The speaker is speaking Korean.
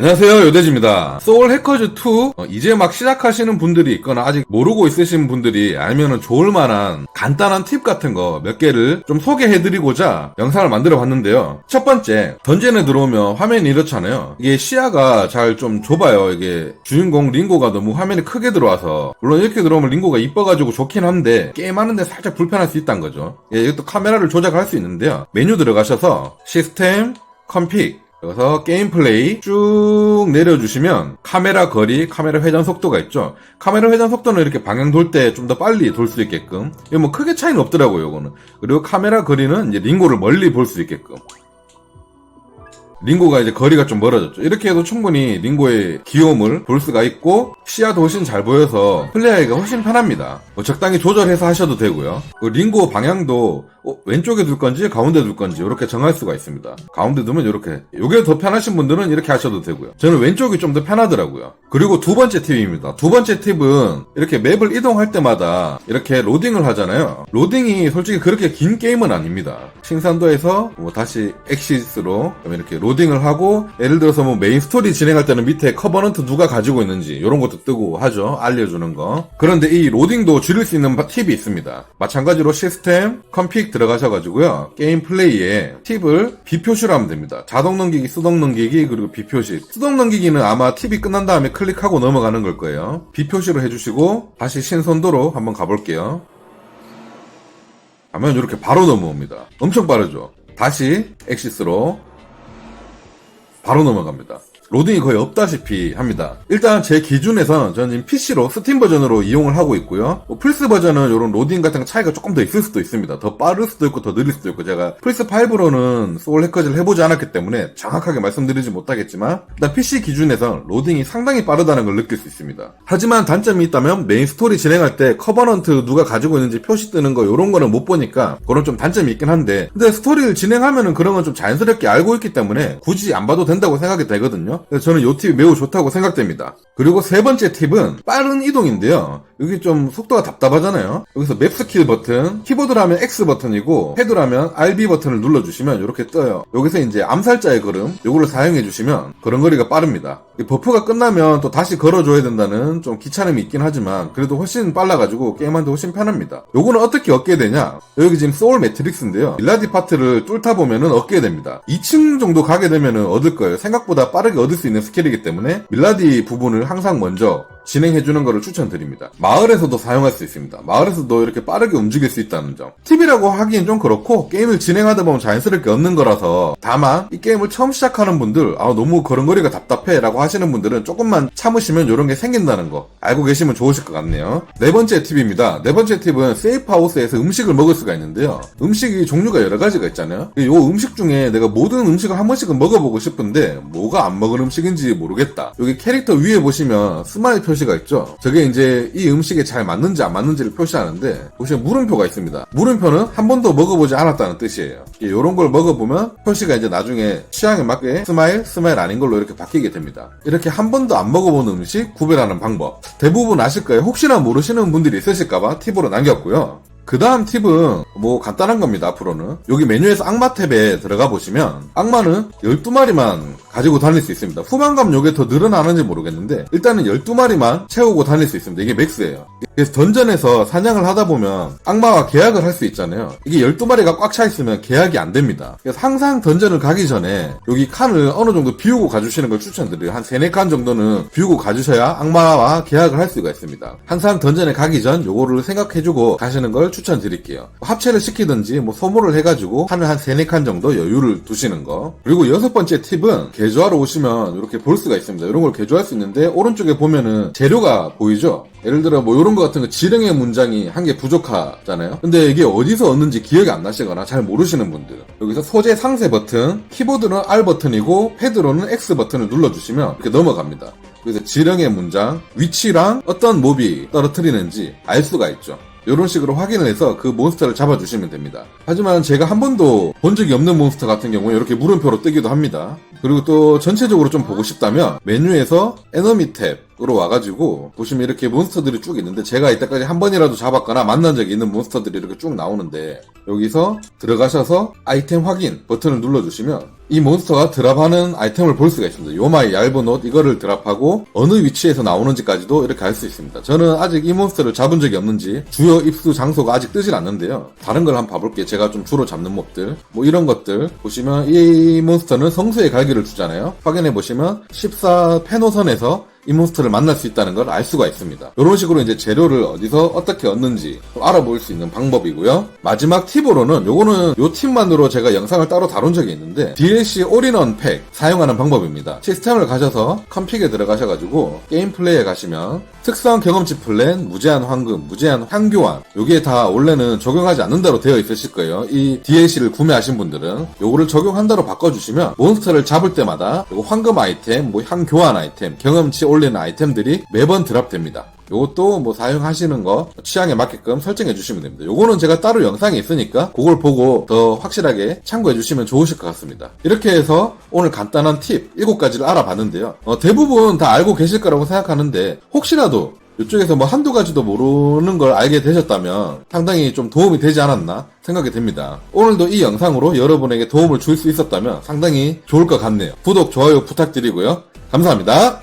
안녕하세요, 요대지입니다. 소울 해커즈2 이제 막 시작하시는 분들이 있거나 아직 모르고 있으신 분들이 알면은 좋을 만한 간단한 팁 같은 거 몇 개를 좀 소개해드리고자 영상을 만들어 봤는데요. 첫 번째, 던전에 들어오면 화면이 이렇잖아요. 이게 시야가 잘 좀 좁아요. 이게 주인공 링고가 너무 화면이 크게 들어와서, 물론 이렇게 들어오면 링고가 이뻐가지고 좋긴 한데 게임하는데 살짝 불편할 수 있다는 거죠. 이것도 카메라를 조작할 수 있는데요. 메뉴 들어가셔서 시스템, 컴픽, 여기서 게임 플레이 쭉 내려주시면 카메라 거리, 카메라 회전 속도가 있죠. 카메라 회전 속도는 이렇게 방향 돌 때 좀 더 빨리 돌 수 있게끔, 이거 뭐 크게 차이는 없더라고요, 이거는. 그리고 카메라 거리는 이제 링고를 멀리 볼 수 있게끔. 링고가 이제 거리가 좀 멀어졌죠. 이렇게 해도 충분히 링고의 귀여움을 볼 수가 있고, 시야도 훨씬 잘 보여서 플레이하기가 훨씬 편합니다. 적당히 조절해서 하셔도 되고요. 링고 방향도 왼쪽에 둘 건지 가운데 둘 건지 이렇게 정할 수가 있습니다. 가운데 두면 이렇게, 요게 더 편하신 분들은 이렇게 하셔도 되고요. 저는 왼쪽이 좀 더 편하더라고요. 그리고 두 번째 팁입니다. 두 번째 팁은 이렇게 맵을 이동할 때마다 이렇게 로딩을 하잖아요. 로딩이 솔직히 그렇게 긴 게임은 아닙니다. 신산도에서 다시 엑시스로 이렇게 로딩을 하고, 예를 들어서 메인 스토리 진행할 때는 밑에 커버넌트 누가 가지고 있는지 이런 것도 뜨고 하죠. 알려주는 거. 그런데 이 로딩도 줄일 수 있는 팁이 있습니다. 마찬가지로 시스템, 컴픽 들어가셔가지고요. 게임 플레이에 팁을 비표시로 하면 됩니다. 자동 넘기기, 수동 넘기기, 그리고 비표시. 수동 넘기기는 아마 팁이 끝난 다음에 클릭하고 넘어가는 걸 거예요. 비표시로 해주시고 다시 신선도로 한번 가볼게요. 하면 이렇게 바로 넘어옵니다. 엄청 빠르죠. 다시 엑시스로 바로 넘어갑니다. 로딩이 거의 없다시피 합니다. 일단 제 기준에서는 저는 지금 PC로 스팀 버전으로 이용을 하고 있고요. 플스 버전은 이런 로딩 같은 차이가 조금 더 있을 수도 있습니다. 더 빠를 수도 있고 더 느릴 수도 있고, 제가 플스5로는 소울 해커즈를 해보지 않았기 때문에 정확하게 말씀드리지 못하겠지만, 일단 PC 기준에서 로딩이 상당히 빠르다는 걸 느낄 수 있습니다. 하지만 단점이 있다면 메인 스토리 진행할 때 커버넌트 누가 가지고 있는지 표시 뜨는 거 이런 거는 못 보니까 그런 좀 단점이 있긴 한데, 근데 스토리를 진행하면은 그런 건 좀 자연스럽게 알고 있기 때문에 굳이 안 봐도 된다고 생각이 되거든요. 그래서 저는 이 팁이 매우 좋다고 생각됩니다. 그리고 세 번째 팁은 빠른 이동인데요. 여기 좀 속도가 답답하잖아요. 여기서 맵 스킬 버튼, 키보드로 하면 X 버튼이고 패드로 하면 RB 버튼을 눌러주시면 이렇게 떠요. 여기서 이제 암살자의 걸음, 요걸로 사용해주시면 걸음걸이가 빠릅니다. 버프가 끝나면 또 다시 걸어줘야 된다는 좀 귀찮음이 있긴 하지만 그래도 훨씬 빨라가지고 게임하는데 훨씬 편합니다. 요거는 어떻게 얻게 되냐? 여기 지금 소울 매트릭스인데요. 빌라디 파트를 뚫다 보면은 얻게 됩니다. 2층 정도 가게 되면은 얻을 거예요. 생각보다 빠르게 얻을 수 있는 스킬이기 때문에 빌라디 부분을 항상 먼저 진행해주는 것을 추천드립니다. 마을에서도 사용할 수 있습니다. 마을에서도 이렇게 빠르게 움직일 수 있다는 점. 팁이라고 하기엔 좀 그렇고 게임을 진행하다 보면 자연스럽게 얻는 거라서, 다만 이 게임을 처음 시작하는 분들, 너무 걸음걸이가 답답해 라고 하시는 분들은 조금만 참으시면 이런 게 생긴다는 거 알고 계시면 좋으실 것 같네요. 네 번째 팁입니다. 네 번째 팁은 세이프하우스에서 음식을 먹을 수가 있는데요. 음식이 종류가 여러 가지가 있잖아요. 이 음식 중에 내가 모든 음식을 한 번씩은 먹어보고 싶은데 뭐가 안 먹은 음식인지 모르겠다. 여기 캐릭터 위에 보시면 스마일 표시가 있죠. 저게 이제 이 음식에 잘 맞는지 안 맞는지를 표시하는데, 보시면 물음표가 있습니다. 물음표는 한 번도 먹어보지 않았다는 뜻이에요. 이런 걸 먹어보면 표시가 이제 나중에 취향에 맞게 스마일 아닌 걸로 이렇게 바뀌게 됩니다. 이렇게 한 번도 안 먹어본 음식 구별하는 방법 대부분 아실 거예요. 혹시나 모르시는 분들이 있으실까봐 팁으로 남겼고요. 그 다음 팁은 간단한 겁니다. 앞으로는 여기 메뉴에서 악마 탭에 들어가 보시면 악마는 12마리만 가지고 다닐 수 있습니다. 후반 가면 이게 더 늘어나는지 모르겠는데 일단은 12마리만 채우고 다닐 수 있습니다. 이게 맥스예요. 그래서 던전에서 사냥을 하다 보면 악마와 계약을 할 수 있잖아요. 이게 12마리가 꽉 차 있으면 계약이 안 됩니다. 그래서 항상 던전을 가기 전에 여기 칸을 어느 정도 비우고 가주시는 걸 추천드려요. 한 3-4칸 정도는 비우고 가주셔야 악마와 계약을 할 수가 있습니다. 항상 던전에 가기 전 요거를 생각해주고 가시는 걸 추천드릴게요. 합체를 시키든지 소모를 해가지고 칸을 한 3-4칸 정도 여유를 두시는 거. 그리고 6번째 팁은 개조하러 오시면 이렇게 볼 수가 있습니다. 이런 걸 개조할 수 있는데 오른쪽에 보면은 재료가 보이죠? 예를 들어 이런 거 같은 거 지령의 문장이 한 개 부족하잖아요. 근데 이게 어디서 얻는지 기억이 안 나시거나 잘 모르시는 분들, 여기서 소재 상세 버튼, 키보드는 R 버튼이고 패드로는 X 버튼을 눌러주시면 이렇게 넘어갑니다. 그래서 지령의 문장, 위치랑 어떤 몹이 떨어뜨리는지 알 수가 있죠. 이런 식으로 확인을 해서 그 몬스터를 잡아주시면 됩니다. 하지만 제가 한 번도 본 적이 없는 몬스터 같은 경우에 이렇게 물음표로 뜨기도 합니다. 그리고 또 전체적으로 좀 보고 싶다면 메뉴에서 에너미 탭, 으로 와가지고 보시면 이렇게 몬스터들이 쭉 있는데 제가 이때까지 한 번이라도 잡았거나 만난 적이 있는 몬스터들이 이렇게 쭉 나오는데 여기서 들어가셔서 아이템 확인 버튼을 눌러주시면 이 몬스터가 드랍하는 아이템을 볼 수가 있습니다. 요마의 얇은 옷 이거를 드랍하고 어느 위치에서 나오는지까지도 이렇게 알 수 있습니다. 저는 아직 이 몬스터를 잡은 적이 없는지 주요 입수 장소가 아직 뜨질 않는데요. 다른 걸 한번 봐볼게요. 제가 좀 주로 잡는 몹들 뭐 이런 것들 보시면 이 몬스터는 성수의 갈기를 주잖아요. 확인해 보시면 14 페노선에서 이 몬스터를 만날 수 있다는 걸 알 수가 있습니다. 이런 식으로 이제 재료를 어디서 어떻게 얻는지 알아볼 수 있는 방법이고요. 마지막 팁으로는 요거는 요 팁만으로 제가 영상을 따로 다룬 적이 있는데 DLC 올인원 팩 사용하는 방법입니다. 시스템을 가셔서 컴픽에 들어가셔가지고 게임 플레이에 가시면 특성 경험치 플랜, 무제한 황금, 무제한 향교환 요게 다 원래는 적용하지 않는 대로 되어 있으실 거예요. 이 DLC를 구매하신 분들은 요거를 적용한다로 바꿔주시면 몬스터를 잡을 때마다 요거 황금 아이템, 뭐 향교환 아이템, 경험치 올리는 아이템들이 매번 드랍됩니다. 요것도 뭐 사용하시는 거 취향에 맞게끔 설정해 주시면 됩니다. 요거는 제가 따로 영상이 있으니까 그걸 보고 더 확실하게 참고해 주시면 좋으실 것 같습니다. 이렇게 해서 오늘 간단한 팁 7가지를 알아봤는데요. 대부분 다 알고 계실 거라고 생각하는데 혹시라도 이쪽에서 뭐 한두 가지도 모르는 걸 알게 되셨다면 상당히 좀 도움이 되지 않았나 생각이 됩니다. 오늘도 이 영상으로 여러분에게 도움을 줄 수 있었다면 상당히 좋을 것 같네요. 구독, 좋아요 부탁드리고요. 감사합니다.